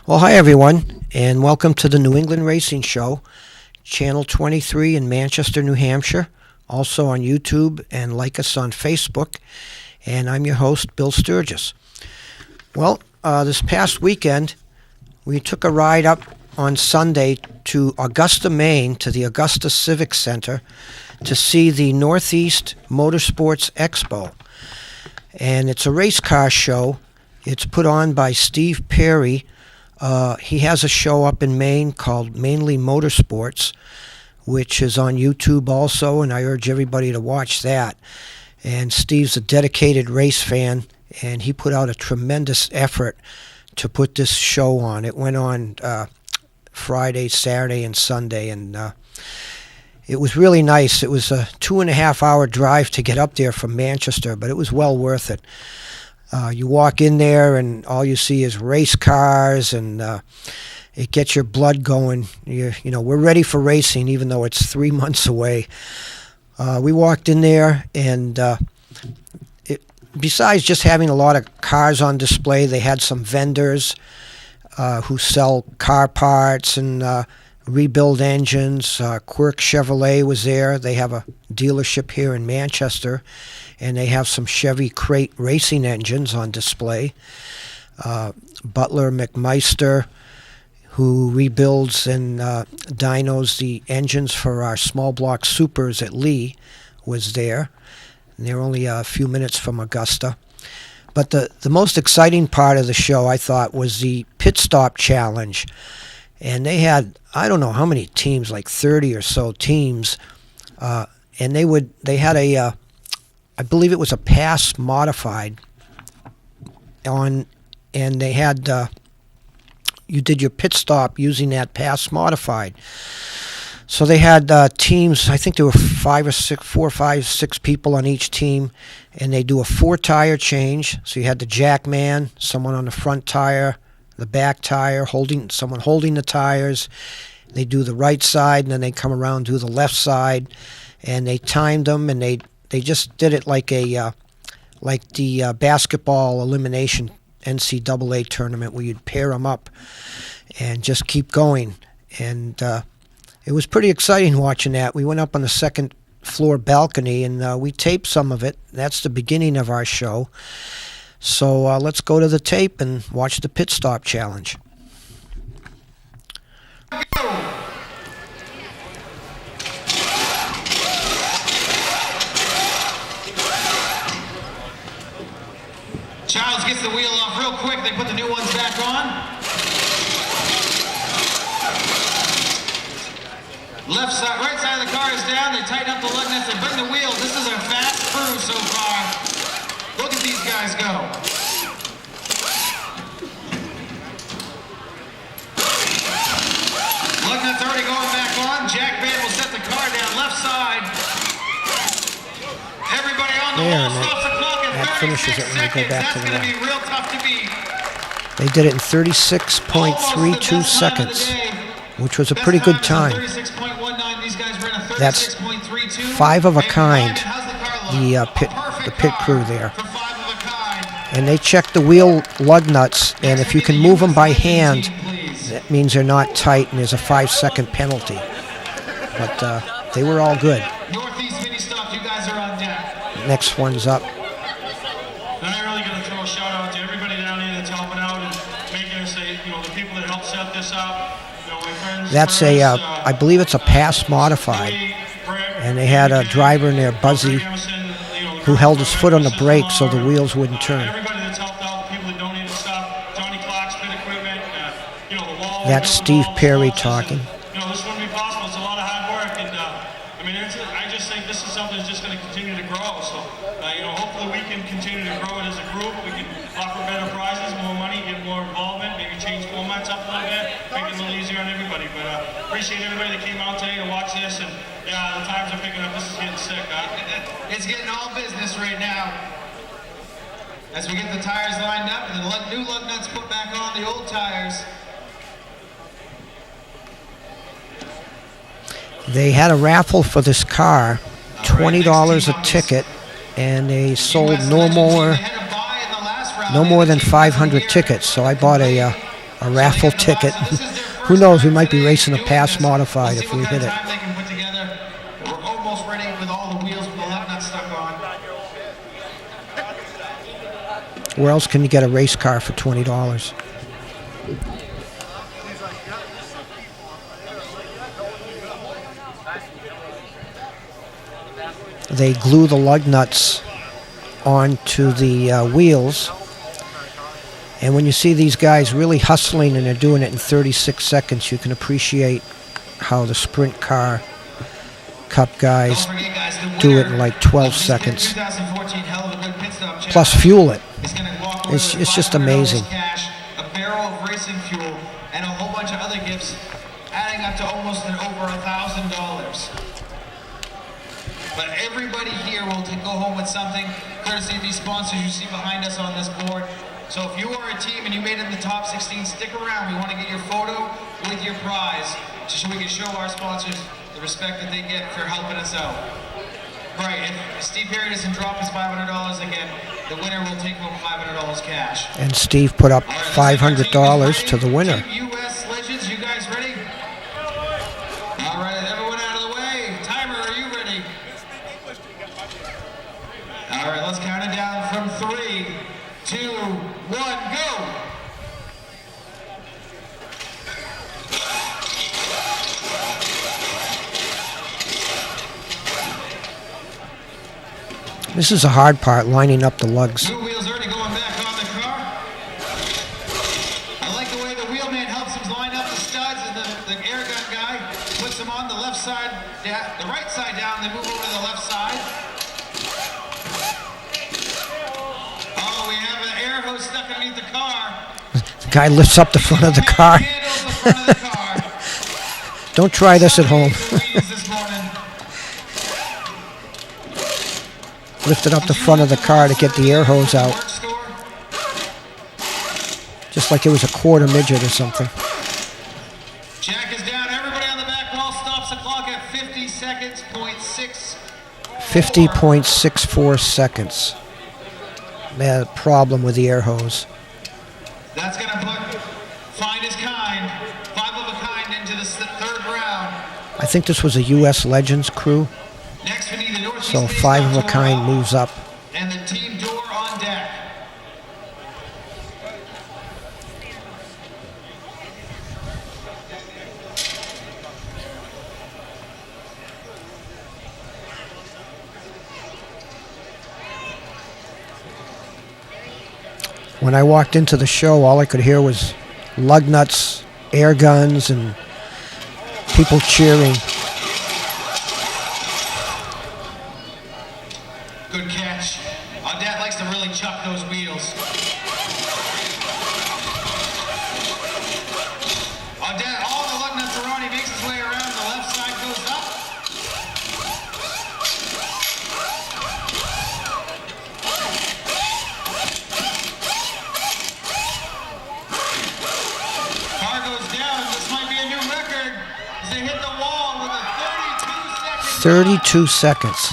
Well, hi everyone, and welcome to the New England Racing Show, Channel 23 in Manchester, New Hampshire, also on YouTube, and like us on Facebook. And I'm your host, Bill Sturgis. Well, this past weekend, we took a ride up on Sunday to Augusta, Maine, to the Augusta Civic Center to see the Northeast Motorsports Expo. And it's a race car show. It's put on by Steve Perry. He has a show up in Maine called Mainly Motorsports, which is on YouTube also, and I urge everybody to watch that. And Steve's a dedicated race fan, and he put out a tremendous effort to put this show on. It went on Friday, Saturday, and Sunday, and it was really nice. It was a 2.5-hour drive to get up there from Manchester, but it was well worth it. You walk in there and all you see is race cars, and it gets your blood going. We're ready for racing, even though it's 3 months away. We walked in there, and besides just having a lot of cars on display, they had some vendors who sell car parts and rebuild engines. Quirk Chevrolet was there. They have a dealership here in Manchester, and they have some Chevy crate racing engines on display. Butler McMeister, who rebuilds and dynos the engines for our small block supers at Lee, was there. And they're only a few minutes from Augusta. But the most exciting part of the show, I thought, was the pit stop challenge. And they had, I don't know how many teams, like 30 or so teams, and they had a I believe it was a pass modified on, and they had you did your pit stop using that pass modified. So they had teams. I think there were 4, 5, 6 people on each team, and they do a 4-tire change. So you had the jack man, someone on the front tire, the back tire, someone holding the tires. They do the right side, and then they come around and do the left side, and they timed them, and they just did it like the basketball elimination NCAA tournament, where you'd pair them up and just keep going. And it was pretty exciting watching that. We went up on the second floor balcony, and we taped some of it. That's the beginning of our show. So let's go to the tape and watch the pit stop challenge. Childs gets the wheel off real quick. They put the new ones back on. Left side, right side of the car is down. They tighten up the lug nuts. They bring the wheels. This is a fast crew so far. Look at these guys go. Lug nuts already going back on. Jack Band will set the car down left side. Everybody on the wall stops the clock at 36 it when we go seconds. back to That's the going to left. be real tough to beat. They did it in 36.32 seconds, which was a pretty good time. That's 5 of a kind, the pit crew there. And they check the wheel lug nuts, and if you can move them by hand, that means they're not tight, and there's a 5-second penalty. But they were all good. Next one's up. And I'm really going to throw a shout out to everybody down here that's helping out and making us the people that helped set this up. My friends. That's I believe it's a pass modified. And they had a driver in there, Buzzy, who held his foot on the brake so the wheels wouldn't turn. Everybody that's helped out, the people that donated stuff, Johnny Clark's pit equipment, the wall. That's Steve Perry talking. This wouldn't be possible. It's a lot of hard work, and I just think this is something that's just going to continue to grow. So, hopefully we can continue to grow it as a group. We can offer better prizes, more money, get more involvement, maybe change formats up a little bit, make it a little easier on everybody. But appreciate everybody that came out today to watch this, and yeah, the times are picking up. This is getting sick, huh? It's getting all business right now. As we get the tires lined up and the new lug nuts put back on the old tires. They had a raffle for this car, $20 a ticket, and they sold no more than 500 tickets. So I bought a a raffle ticket. Who knows? We might be racing a Pass Modified if we hit it. Time they can put together. We're almost ready with all the wheels with the lug nuts stuck on. Where else can you get a race car for $20? They glue the lug nuts onto the wheels. And when you see these guys really hustling and they're doing it in 36 seconds, you can appreciate how the sprint car cup guys do it in like 12 seconds. Plus fuel it. It's just amazing. A barrel of racing fuel and a whole bunch of other gifts, adding up to almost over $1,000. But everybody here will go home with something, courtesy of these sponsors you see behind us on this board. So if you are a team and you made it in the top 16, stick around. We want to get your photo with your prize so we can show our sponsors the respect that they get for helping us out. Right, if Steve Perry doesn't drop his $500 again, the winner will take home $500 cash. And Steve put up $500 to the winner. Team US Legends, you guys ready? All right, everyone out of the way. Timer, are you ready? All right, let's count it down from 3, 2, 1, go! This is the hard part, lining up the lugs. New wheels already going back on the car. I like the way the wheelman helps him line up the studs, and the air gun guy puts them on the left side, the right side down, they move over to the left side. Oh, we have an air hose stuck underneath the car. The guy lifts up the front of the car. Handles the front of the car. Don't try this at home. This morning. Lifted up the front of the car to get the air hose out. Just like it was a quarter midget or something. Jack is down. Everybody on the back wall stops the clock at 50 seconds, 50.64 seconds. Bad problem with the air hose. That's going to put five of a kind into the third round. I think this was a US Legends crew. Next we need the Northeast So 5 of a kind off, moves up. and the team door on deck. When I walked into the show, all I could hear was lug nuts, air guns, and people cheering. Good catch. Dad likes to really chuck those wheels. Dad, all the lug nuts are on. He makes his way around. The left side goes up. Car goes down. This might be a new record. As they hit the wall with a 32 seconds. 32 seconds.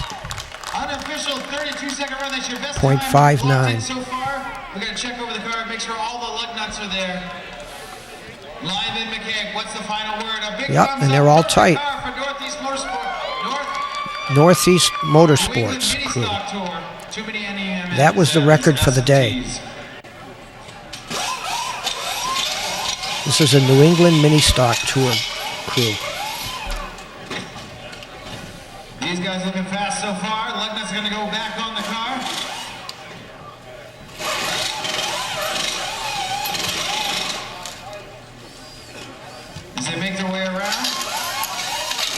Unofficial 32-second run. That's your best .59. time locked in so far. We're going to check over the car and make sure all the lug nuts are there. Live in mechanic. What's the final word? A big Yep, thumbs and up they're all for the tight. car for Northeast Motorsports. Northeast New Motorsports England crew. Mini Stock Tour. Too many NEMs. That was the record for the day. This is a New England Mini Stock Tour crew. These guys looking fast so far. Lug nuts are going to go back on the car. As they make their way around,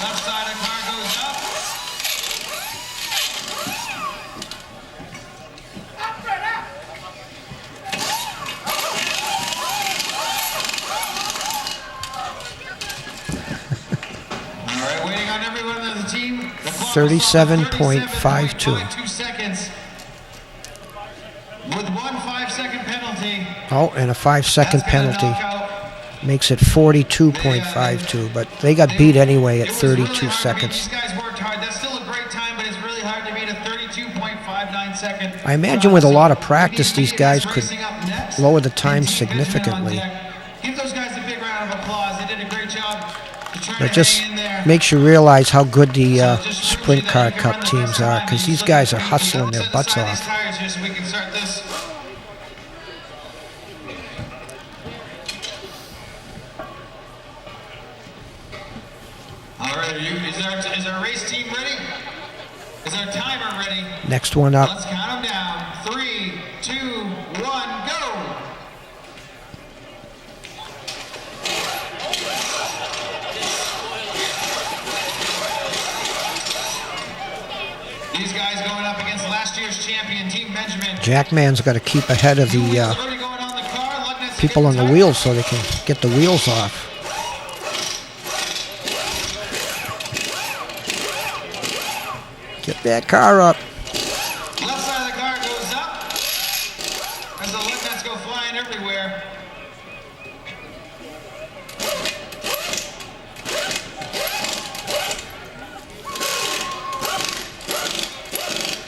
left side of the car goes up. All right, waiting on everyone on the team. The clock will stop at 37.52. 37.52 seconds. With one 5-second penalty. Oh, and a 5-second That's gonna penalty knock out. makes it 42.52, but they got beat anyway at It was really 32 hard to beat. seconds. These guys worked hard. That's still a great time, but it's really hard to beat a 32.59 second. I imagine with a lot of practice, So, these guys could racing up next. lower the time And Team Benjamin on significantly. deck. Give those guys a big round of applause. They did a great job. It just makes you realize how good the Sprint Car Cup teams are, because these guys are hustling their butts off. All right, is our race team ready? Is our timer ready? Next one up. Let's count them down. 3, 2, 1, go! These guys going up against last year's champion, Team Benjamin. Jackman's got to keep ahead of the people on the wheels so they can get the wheels off. Get that car up. Left side of the car goes up as the lug nuts go flying everywhere.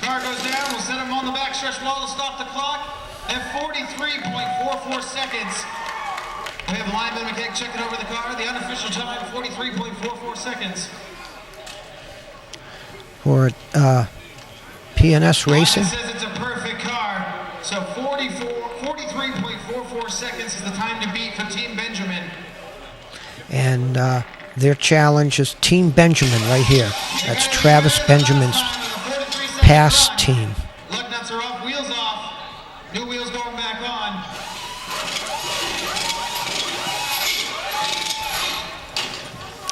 Car goes down. We'll set him on the backstretch wall to stop the clock at 43.44 seconds. We have lineman mechanic checking over the car. The unofficial time, 43.44 seconds. For PNS Racing. It says it's a perfect car. So 43.44 seconds is the time to beat for Team Benjamin. And their challenge is Team Benjamin right here. That's Travis Benjamin's past team. Lug nuts are off, wheels off. New wheels going back on.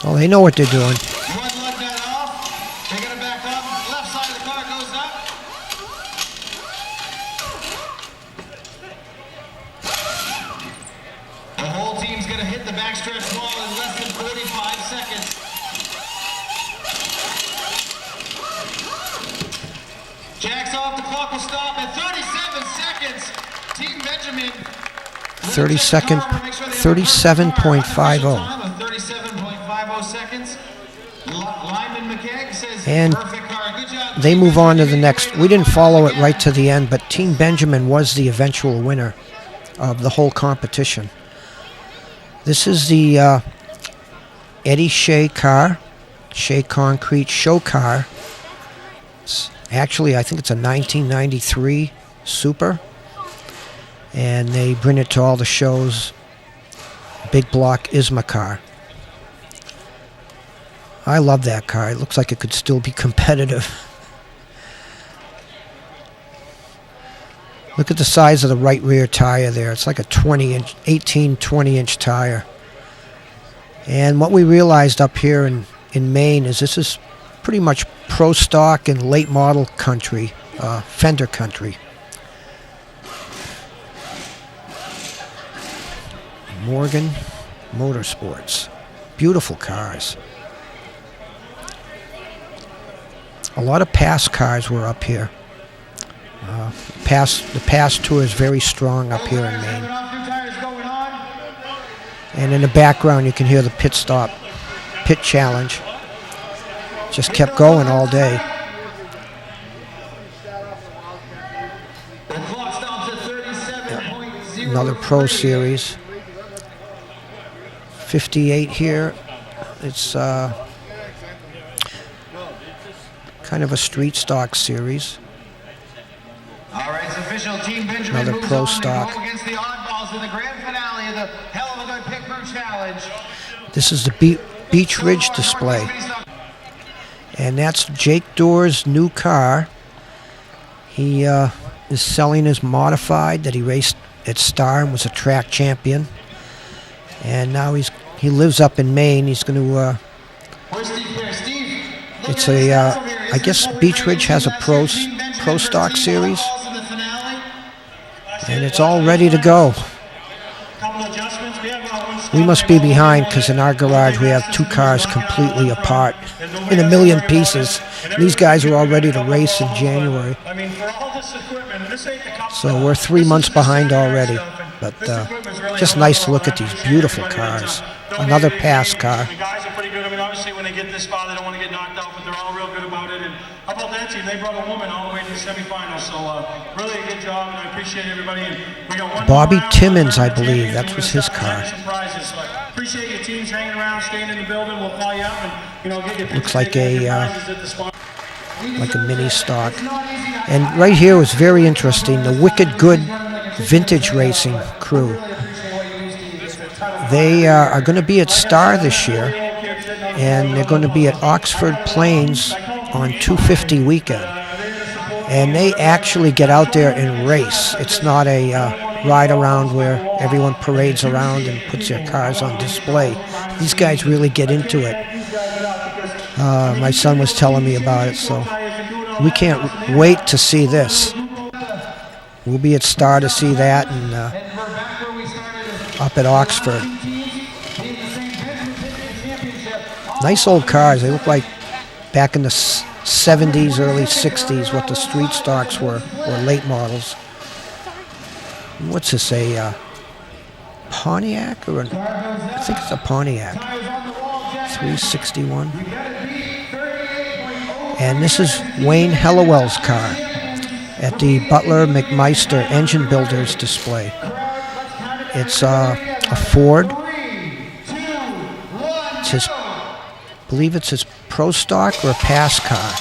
Well, they know what they're doing. One lug nut off. They're going to back up. Left side of the car goes up. The whole team's going to hit the backstretch wall in less than 45 seconds. Jack's off. The clock will stop at 37 seconds. Team Benjamin. 37.50. 37.50 seconds. Lyman McKegg says And perfect car. Good job. they move on to the next. We didn't follow it right to the end, but Team Benjamin was the eventual winner of the whole competition. This is the Eddie Shea car, Shea Concrete show car. Actually, I think it's a 1993 Super, and they bring it to all the shows. Big block ISMA car. I love that car. It looks like it could still be competitive. Look at the size of the right rear tire there. It's like a 20-inch tire. And what we realized up here in Maine is this is pretty much pro stock and late model country, fender country. Morgan Motorsports. Beautiful cars. A lot of past cars were up here. The past tour is very strong up here in Maine. And in the background you can hear the pit challenge. Just kept going all day. Another Pro Series. 58 here. It's kind of a street stock series. All right, it's official. Team Benjamin Another moves pro on stock. to go against the oddballs in the grand finale of the Hell of a Good Pit Crew Challenge. This is the Beach Ridge display. And that's Jake Doerr's new car. He is selling his modified that he raced at Star and was a track champion. And now he lives up in Maine. He's going to it's a I guess Beach Ridge has a pro stock series, and it's all ready to go. We must be behind because in our garage we have two cars completely apart in a million pieces. These guys are all ready to race in January. So we're 3 months behind already, but just nice to look at these beautiful cars. Another pass car. pretty good. I mean, obviously when they get this far, they don't want to get knocked out, but they're all real good about it. And how about that team? They brought a woman all the way to the semifinals. So really a good job, and I appreciate everybody. And we got one Bobby more round. Timmons, I believe. That was his car. Some prizes. So I appreciate your teams hanging around, staying in the building. We'll call you up and get your Looks like prizes a at the spot. mini stock. And right here was very interesting. The Wicked Good Vintage Racing crew. They are going to be at Star this year, and they're going to be at Oxford Plains on 250 weekend. And they actually get out there and race. It's not a ride around where everyone parades around and puts their cars on display. These guys really get into it. My son was telling me about it, so we can't wait to see this. We'll be at Star to see that, and up at Oxford. Nice old cars. They look like back in the 70s, early 60s, what the street stocks were, or late models. What's this, a Pontiac? I think it's a Pontiac. 361. And this is Wayne Hellowell's car at the Butler McMeister Engine Builders display. It's a Ford. I believe it's his Pro Stock or a Pass car.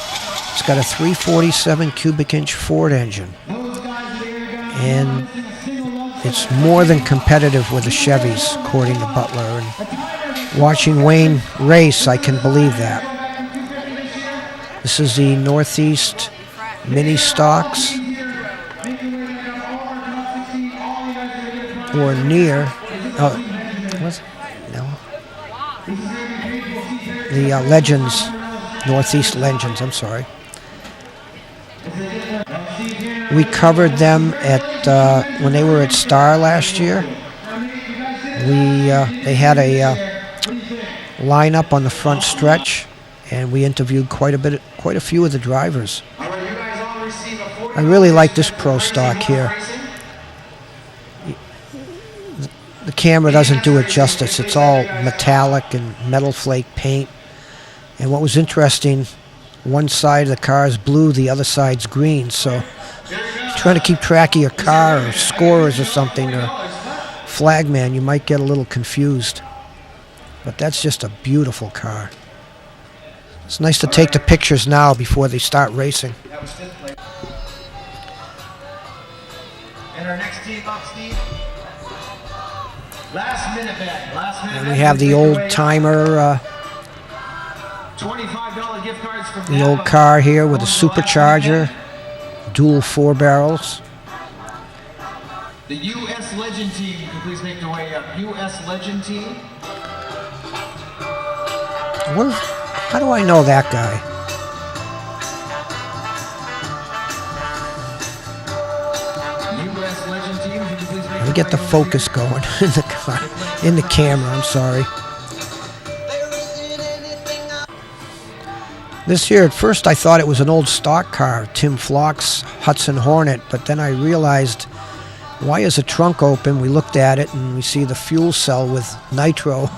It's got a 347 cubic inch Ford engine. And it's more than competitive with the Chevys, according to Butler. And watching Wayne race, I can believe that. This is the Northeast mini stocks, or near. The Legends, Northeast Legends, I'm sorry. We covered them at when they were at Star last year. They had a lineup on the front stretch, and we interviewed quite a few of the drivers. I really like this Pro Stock here. The camera doesn't do it justice. It's all metallic and metal flake paint. And what was interesting, one side of the car is blue, the other side's green. So trying to keep track of your car or scorers or something, or flagman, you might get a little confused. But that's just a beautiful car. It's nice to take the pictures now before they start racing. And our next team up, Steve. Last minute bet. And we have the old timer, $25 gift cards from the old car here with a supercharger, dual 4 barrels. The U.S. Legend team, can you please make their way up? U.S. Legend team. How do I know that guy? U.S. Legend team, can you please make Let me get the focus going in the car, in the camera, I'm sorry. This here, at first I thought it was an old stock car, Tim Flock's Hudson Hornet, but then I realized, why is the trunk open? We looked at it and we see the fuel cell with nitro.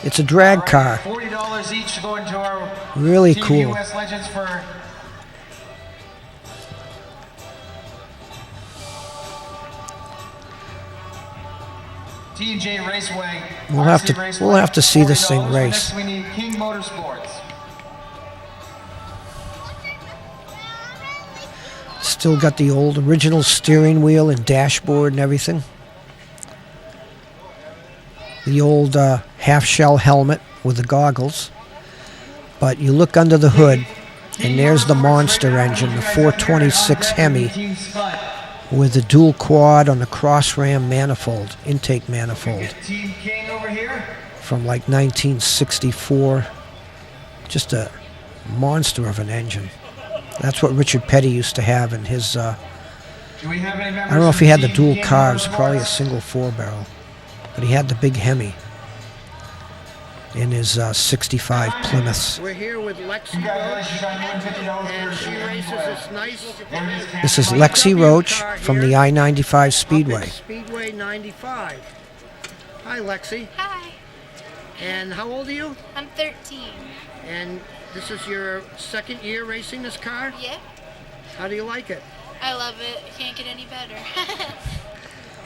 It's a drag car. $40 each going to our Really Team cool. U.S. Legends for T&J Raceway. We'll RC have Raceway, to see this thing $40. race. Next we need King Motorsports. Still got the old original steering wheel and dashboard and everything. The old half-shell helmet with the goggles. But you look under the hood, and there's the monster engine, the 426 Hemi, Team Spud. with the dual quad on the cross-ram manifold, intake manifold, Team King over here. from like 1964. Just a monster of an engine. That's what Richard Petty used to have in his, Do we have any members I don't know if he from had the Team dual King cars, Motorsports? probably a single 4-barrel. But he had the big Hemi in his 65 Plymouths. We're here with Lexi Congratulations Roach, on winning $50 and for she your races this nice This is Lexi Roach from the I-95 up Speedway. at Speedway 95. Hi, Lexi. Hi. And how old are you? I'm 13. And this is your second year racing this car? Yeah, How do you like it? I love it. It can't get any better.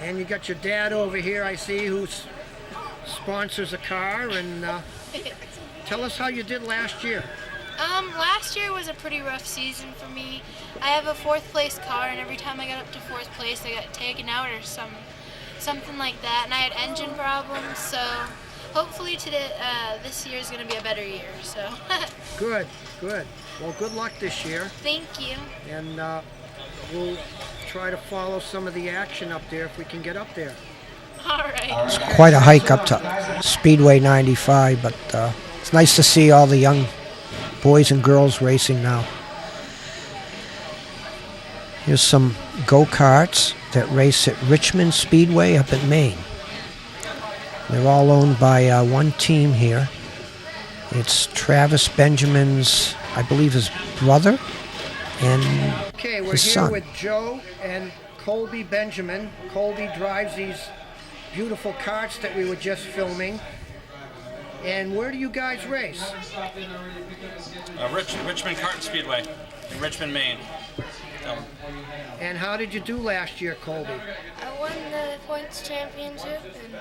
And you got your dad over here, I see, who sponsors a car. And tell us how you did last year. Last year was a pretty rough season for me. I have a 4th place car, and every time I got up to 4th place, I got taken out or something like that. And I had engine problems, so hopefully this year is going to be a better year. So. Good, good. Well, good luck this year. Thank you. And we'll try to follow some of the action up there if we can get up there. All right. It's quite a hike up to Speedway 95, but it's nice to see all the young boys and girls racing now. Here's some go-karts that race at Richmond Speedway up in Maine. They're all owned by one team here. It's Travis Benjamin's, I believe, his brother and Okay, we're his here son. with Joe and Colby Benjamin. Colby drives these beautiful karts that we were just filming. And where do you guys race? Richmond Kart Speedway in Richmond, Maine. And how did you do last year, Colby? I won the points championship, and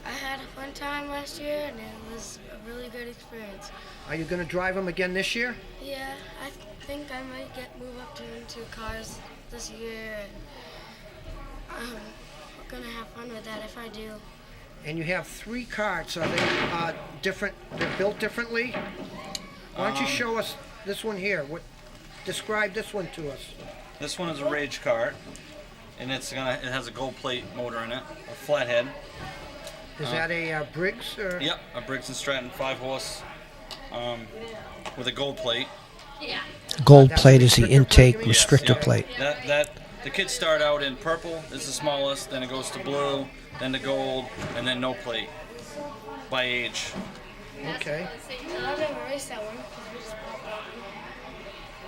I had a fun time last year, and it was a really good experience. Are you going to drive them again this year? Yeah, I think I might move up to 2 cars this year, and I'm gonna have fun with that if I do. And you have 3 karts. Are they different? They're built differently? Why don't you show us this one here? Describe this one to us. This one is a Rage Kart, and it has a gold plate motor in it, a flathead. Is that a Briggs? Or? Yep, a Briggs & Stratton 5-horse with a gold plate. Gold plate is the intake Yes, restrictor yep. plate. The kids start out in purple, is the smallest, then it goes to blue, then to gold, and then no plate by age. Okay. I've never raced that one.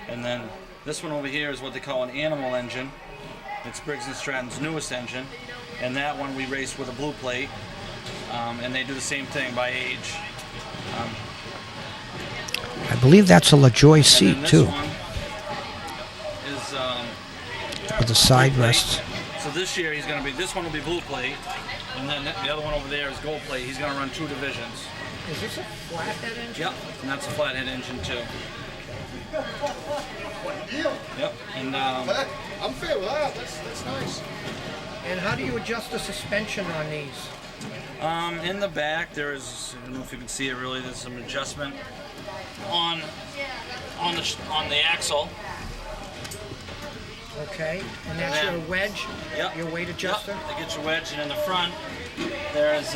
And then this one over here is what they call an animal engine. It's Briggs & Stratton's newest engine, and that one we race with a blue plate, and they do the same thing by age. I believe that's a LaJoy And seat then this too, one is with the side blue plate. rests. So this year this one will be blue plate, and then the other one over there is gold plate. He's going to run 2 divisions. Is this a flathead engine? Yep, and that's a flathead engine too. Yep, and I'm fair with that. That's nice. And how do you adjust the suspension on these? in the back there is, I don't know if you can see it really, there's some adjustment on the axle. Okay, and that's your wedge, Yep. your weight adjuster? Yep, that gets your wedge, and in the front there's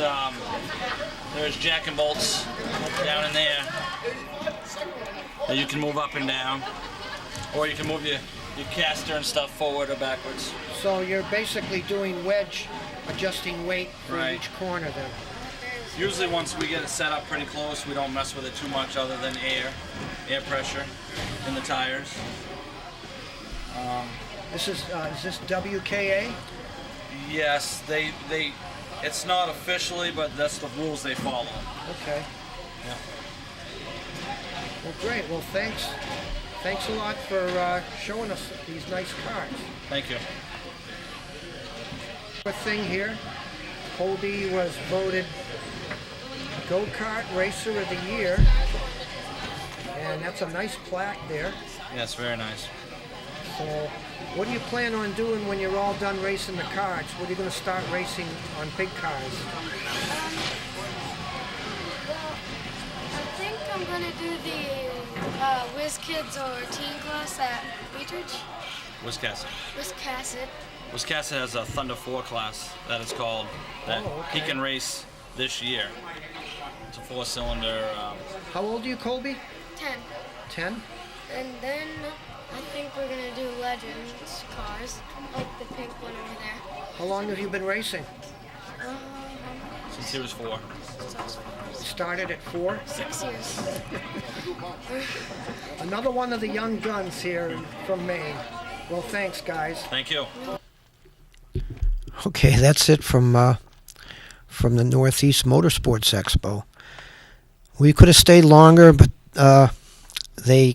jack and bolts down in there that you can move up and down, or you can move your caster and stuff forward or backwards. So you're basically doing wedge adjusting weight for Right. each corner then? Usually once we get it set up pretty close, we don't mess with it too much other than air pressure in the tires. Is this WKA? Yes, they it's not officially, but that's the rules they follow. Okay. Yeah. Well, great. Well, thanks a lot for showing us these nice cars. Thank you. A thing here, Colby was voted Go-Kart Racer of the Year, and that's a nice plaque there. Yes, very nice. So, what do you plan on doing when you're all done racing the cars? What are you going to start racing on big cars? I think I'm gonna do the Whiz Kids or Teen Class at Beatridge. Wiscasset. Wiscasset. Wiscasset has a Thunder 4 class that it's called, that Oh, okay. he can race this year. It's a 4-cylinder. How old are you, Colby? 10. 10? And then I think we're gonna do Legends cars, like the pink one over there. How long have you been racing? Since he was 4. Started at 4? 6 years. Another one of the young guns here from Maine. Well, thanks, guys. Thank you. Okay, that's it from the Northeast Motorsports Expo. We could have stayed longer, but they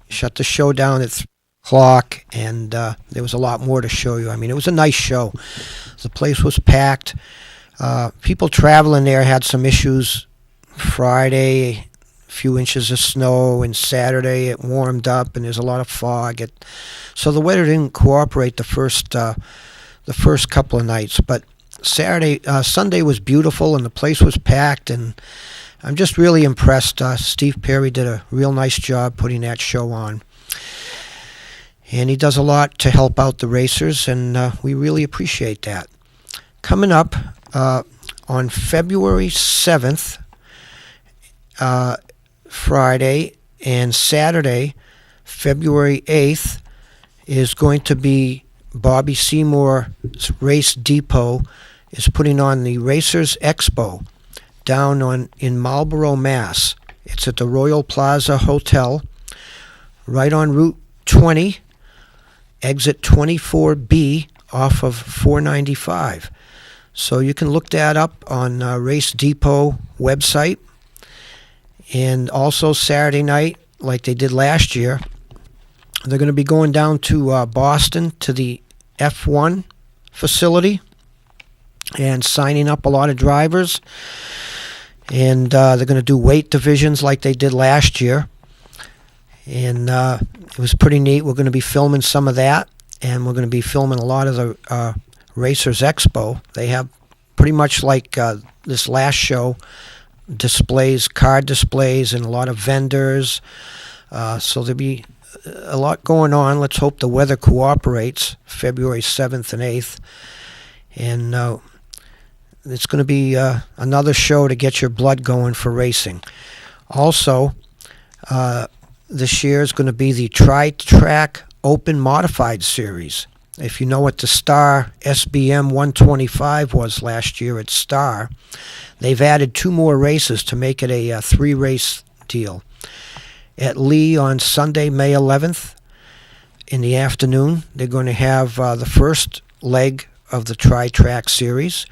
shut the show down at 3 o'clock, and there was a lot more to show you. I mean, it was a nice show. The place was packed. People traveling there had some issues. Friday, a few inches of snow, and Saturday it warmed up, and there's a lot of fog. So the weather didn't cooperate the first couple of nights, but Sunday was beautiful, and the place was packed, and I'm just really impressed. Steve Perry did a real nice job putting that show on. And he does a lot to help out the racers, and we really appreciate that. Coming up on February 7th, Friday, and Saturday, February 8th, is going to be Bobby Seymour's Race Depot is putting on the Racers Expo down in Marlborough, Mass. It's at the Royal Plaza Hotel, right on Route 20, exit 24B off of 495. So you can look that up on Race Depot website. And also Saturday night, like they did last year, they're going to be going down to Boston to the F1 facility and signing up a lot of drivers. And they're going to do weight divisions like they did last year. And it was pretty neat. We're going to be filming some of that, and we're going to be filming a lot of the Racers Expo. They have pretty much like this last show, displays, car displays, and a lot of vendors. So there'll be a lot going on. Let's hope the weather cooperates, February 7th and 8th. And it's going to be another show to get your blood going for racing. Also, this year is going to be the Tri-Track Open Modified Series. If you know what the Star SBM 125 was last year at Star, they've added 2 more races to make it a 3-race deal. At Lee on Sunday, May 11th, in the afternoon, they're going to have the first leg of the Tri-Track Series.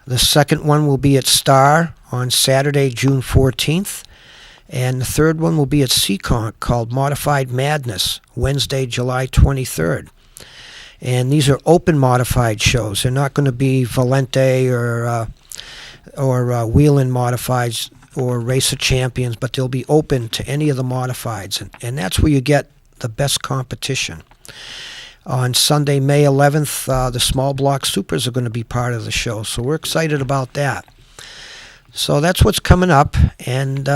The second one will be at Star on Saturday, June 14th. And the third one will be at Seekonk, called Modified Madness, Wednesday, July 23rd. And these are open modified shows. They're not going to be Valente or Whelen Modifieds or Racer Champions, but they'll be open to any of the modifieds. And that's where you get the best competition. On Sunday, May 11th, the small block supers are going to be part of the show. So we're excited about that. So that's what's coming up. And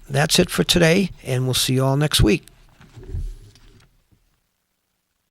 that's it for today, and we'll see you all next week.